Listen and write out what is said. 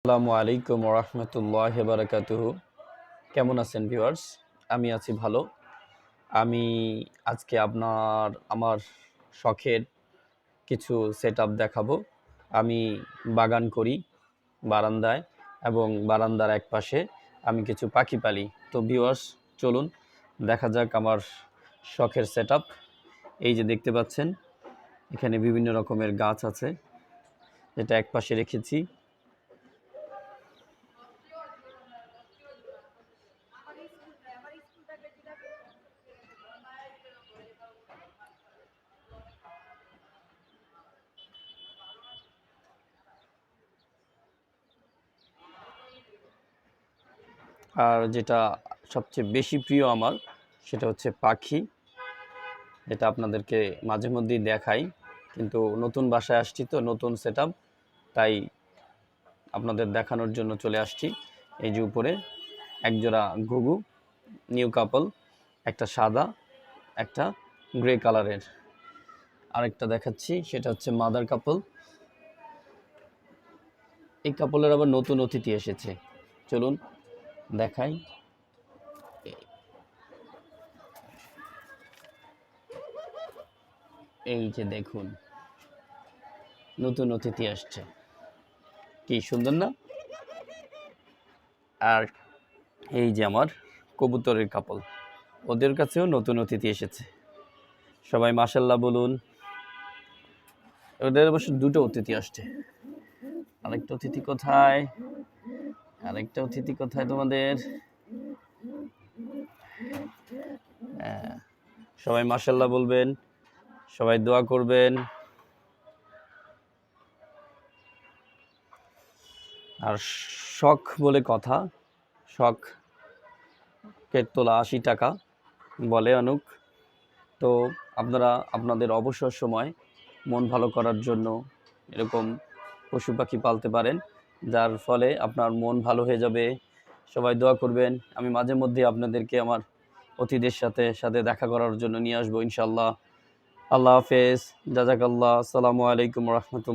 আসসালামু আলাইকুম রহমতুল্লাহ বারাকাতুহু। কেমন আছেন ভিউয়ার্স? আমি আছি ভালো। আমি আজকে আমার শখের কিছু সেটআপ দেখাবো। আমি বাগান করি বারান্দায়, এবং বারান্দার এক পাশে আমি কিছু পাখি পালি। তো ভিউয়ার্স, চলুন দেখা যাক আমার শখের সেটআপ। এই যে দেখতে পাচ্ছেন, এখানে বিভিন্ন রকমের গাছ আছে, যেটা এক পাশে রেখেছি। আর যেটা সবচেয়ে বেশি প্রিয় আমার, সেটা হচ্ছে পাখি, যেটা আপনাদেরকে মাঝে মধ্যেই দেখাই। কিন্তু নতুন বাসায় আসছি, তো নতুন সেটআপ, তাই আপনাদের দেখানোর জন্য চলে আসছি। এই যে উপরে একজোড়া ঘুঘু, নিউ কাপল, একটা সাদা, একটা গ্রে কালারের। আরেকটা দেখাচ্ছি, সেটা হচ্ছে মাদার কাপল। এই কাপলের আবার নতুন অতিথি এসেছে, চলুন দেখাই। এই যে দেখুন, নতুন অতিথি আসছে, কি সুন্দর না? আর এই যে আমার কবুতরের কাপল, ওদের কাছেও নতুন অতিথি এসেছে। সবাই মাশাল্লাহ বলুন। ওদের অবশ্য দুটো অতিথি আসছে। আরেকটা অতিথি কোথায়? আরেকটা অতিথি কোথায় তোমাদের? সবাই মাশাল্লাহ বলবেন, সবাই দোয়া করবেন। আর শখ বলে কথা, শখের তোলা ৮০ টাকা বলে অনুক। তো আপনারা আপনাদের অবসর সময় মন ভালো করার জন্য এরকম পশু পাখি পালতে পারেন, যার ফলে আপনার মন ভালো হয়ে যাবে। সবাই দোয়া করবেন। আমি মাঝে মধ্যে আপনাদেরকে আমার অতিথিদের সাথে সাথে দেখা করার জন্য নিয়ে আসবো ইনশাল্লাহ। আল্লাহ হাফেজ, জাজাকাল্লাহ, আসসালামু আলাইকুম রহমতুল্লাহ।